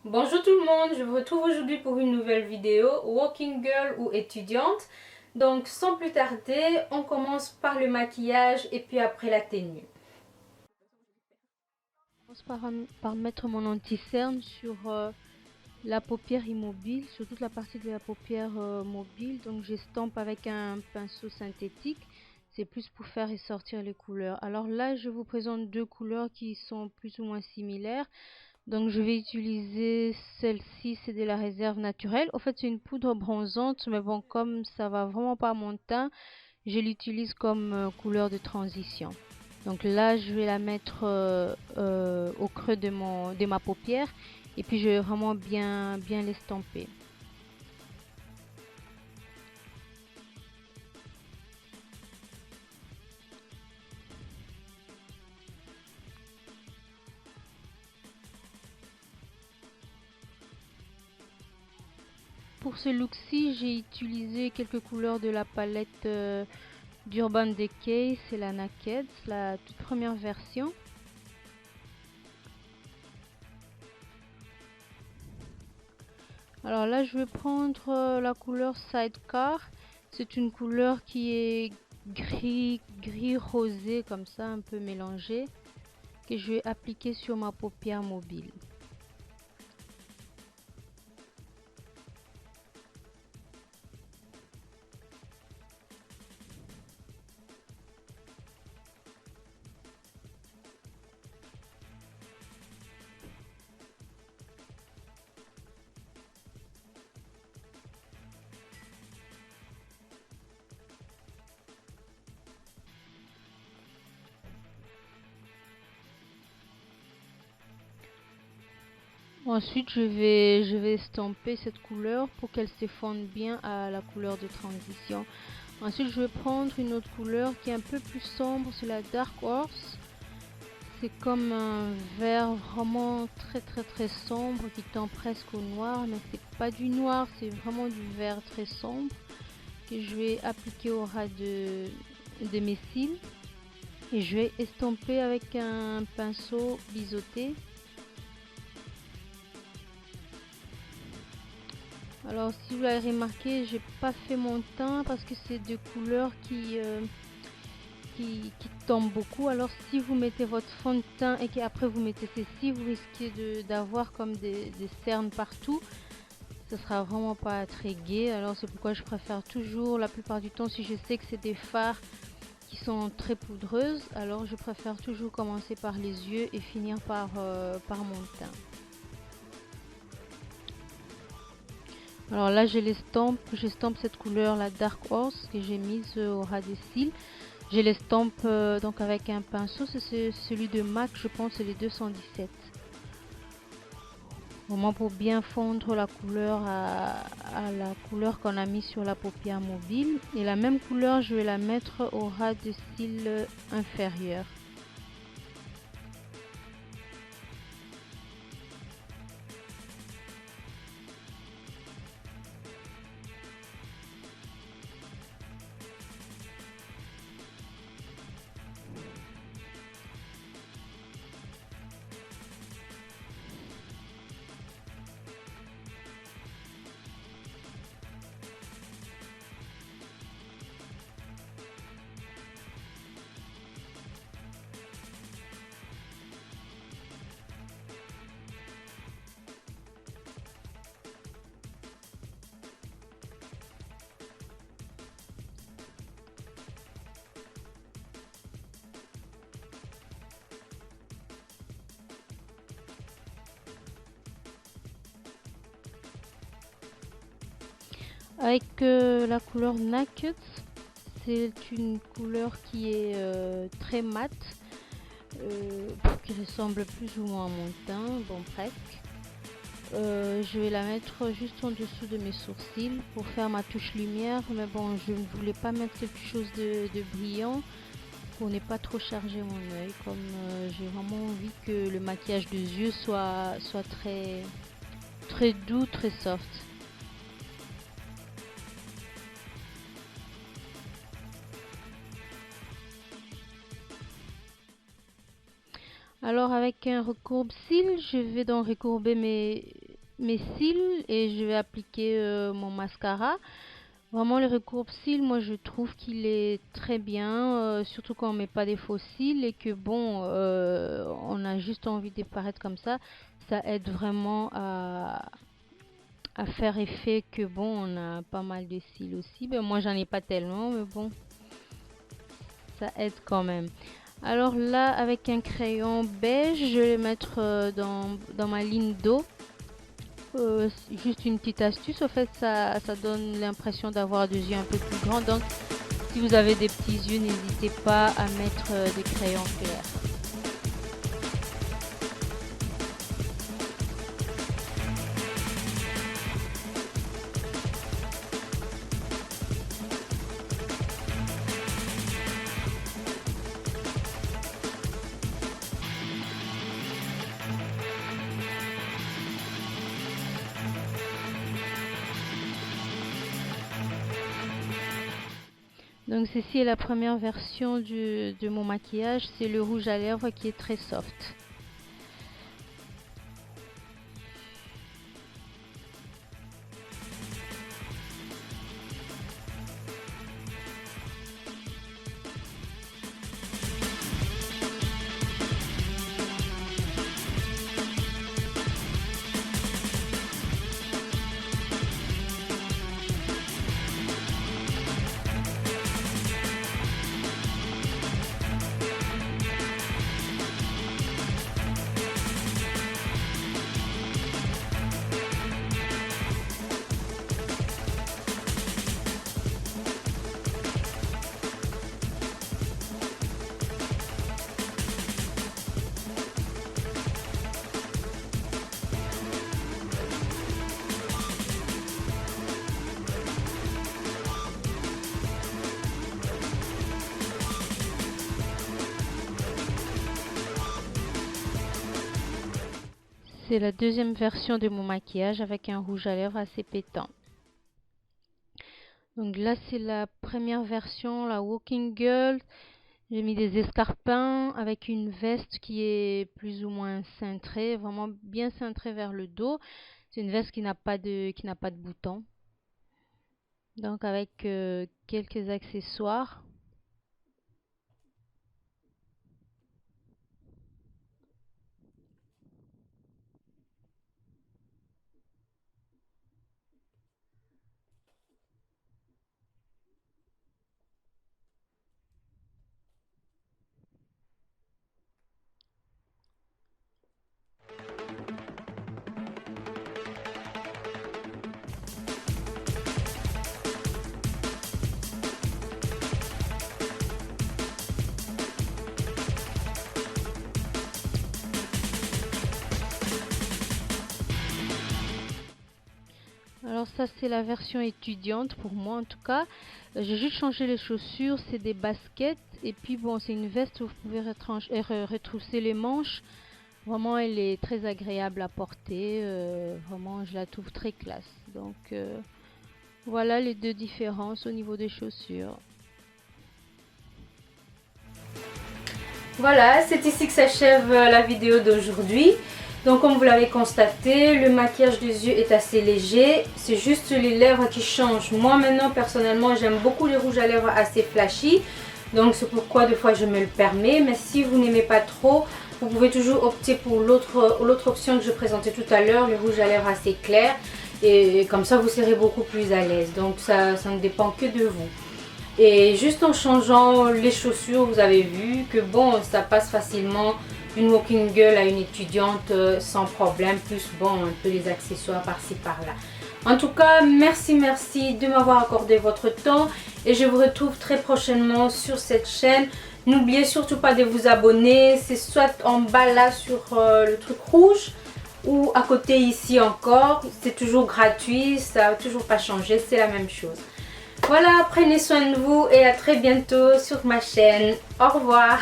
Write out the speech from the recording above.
Bonjour tout le monde, je vous retrouve aujourd'hui pour une nouvelle vidéo Working Girl ou étudiante. Donc sans plus tarder, on commence par le maquillage et puis après la tenue. Je commence par mettre mon anti-cerne sur la paupière immobile, sur toute la partie de la paupière mobile. Donc j'estompe avec un pinceau synthétique. C'est plus pour faire ressortir les couleurs. Alors là, je vous présente deux couleurs qui sont plus ou moins similaires. Donc je vais utiliser celle-ci, c'est de la réserve naturelle. En fait, c'est une poudre bronzante, mais bon, comme ça va vraiment pas à mon teint, je l'utilise comme couleur de transition. Donc là, je vais la mettre au creux de ma paupière et puis je vais vraiment bien l'estomper. Pour ce look-ci, j'ai utilisé quelques couleurs de la palette d'Urban Decay, c'est la Naked, la toute première version. Alors là, je vais prendre la couleur Sidecar. C'est une couleur qui est gris rosé comme ça, un peu mélangé, que je vais appliquer sur ma paupière mobile. Ensuite, je vais estomper cette couleur pour qu'elle se fonde bien à la couleur de transition. Ensuite, je vais prendre une autre couleur qui est un peu plus sombre, c'est la Dark Horse. C'est comme un vert vraiment très sombre qui tend presque au noir, mais c'est pas du noir, c'est vraiment du vert très sombre que je vais appliquer au ras de mes cils. Et je vais estomper avec un pinceau biseauté. Alors si vous l'avez remarqué, j'ai pas fait mon teint parce que c'est deux couleurs qui tombent beaucoup. Alors si vous mettez votre fond de teint et qu'après vous mettez ceci, vous risquez d'avoir comme des cernes partout. Ce sera vraiment pas très gai. Alors c'est pourquoi je préfère toujours, la plupart du temps, si je sais que c'est des fards qui sont très poudreuses, alors je préfère toujours commencer par les yeux et finir par mon teint. Alors là, j'estompe cette couleur, la Dark Horse, que j'ai mise au ras des cils. Je l'estompe donc avec un pinceau, c'est celui de MAC, je pense, c'est les 217. Vraiment pour bien fondre la couleur à la couleur qu'on a mis sur la paupière mobile. Et la même couleur, je vais la mettre au ras des cils inférieurs. Avec la couleur Naked, c'est une couleur qui est très mate, qui ressemble plus ou moins à mon teint, bon presque. Je vais la mettre juste en dessous de mes sourcils pour faire ma touche lumière, mais bon, je ne voulais pas mettre quelque chose de brillant pour ne pas trop charger mon œil, comme j'ai vraiment envie que le maquillage des yeux soit très doux, très soft. Alors avec un recourbe-cils, je vais donc recourber mes cils et je vais appliquer mon mascara. Vraiment le recourbe-cils, moi je trouve qu'il est très bien, surtout quand on met pas des faux cils et que bon, on a juste envie de paraître comme ça. Ça aide vraiment à faire effet que bon, on a pas mal de cils aussi. Ben, moi j'en ai pas tellement, mais bon, ça aide quand même. Alors là, avec un crayon beige, je vais le mettre dans ma ligne d'eau. Juste une petite astuce, au fait ça donne l'impression d'avoir des yeux un peu plus grands, donc si vous avez des petits yeux, n'hésitez pas à mettre des crayons clairs. Donc ceci est la première version de mon maquillage, c'est le rouge à lèvres qui est très soft. C'est la deuxième version de mon maquillage avec un rouge à lèvres assez pétant. Donc là c'est la première version, la Walking Girl. J'ai mis des escarpins avec une veste qui est plus ou moins cintrée, vraiment bien cintrée vers le dos. C'est une veste qui n'a pas de boutons. Donc avec quelques accessoires. Alors ça c'est la version étudiante pour moi en tout cas. J'ai juste changé les chaussures, c'est des baskets et puis bon c'est une veste où vous pouvez retrousser les manches. Vraiment elle est très agréable à porter, vraiment je la trouve très classe. Donc voilà les deux différences au niveau des chaussures. Voilà, c'est ici que s'achève la vidéo d'aujourd'hui. Donc comme vous l'avez constaté, le maquillage des yeux est assez léger. C'est juste les lèvres qui changent. Moi maintenant personnellement j'aime beaucoup les rouges à lèvres assez flashy. Donc c'est pourquoi des fois je me le permets. Mais si vous n'aimez pas trop, vous pouvez toujours opter pour l'autre option que je présentais tout à l'heure, le rouge à lèvres assez clair. Et comme ça vous serez beaucoup plus à l'aise. Donc ça ne dépend que de vous. Et juste en changeant les chaussures, vous avez vu que bon, ça passe facilement une walking girl à une étudiante sans problème. Plus bon, un peu les accessoires par-ci par-là. En tout cas, merci de m'avoir accordé votre temps. Et je vous retrouve très prochainement sur cette chaîne. N'oubliez surtout pas de vous abonner. C'est soit en bas là sur le truc rouge. Ou à côté ici encore. C'est toujours gratuit, ça n'a toujours pas changé, c'est la même chose. Voilà, prenez soin de vous et à très bientôt sur ma chaîne. Au revoir.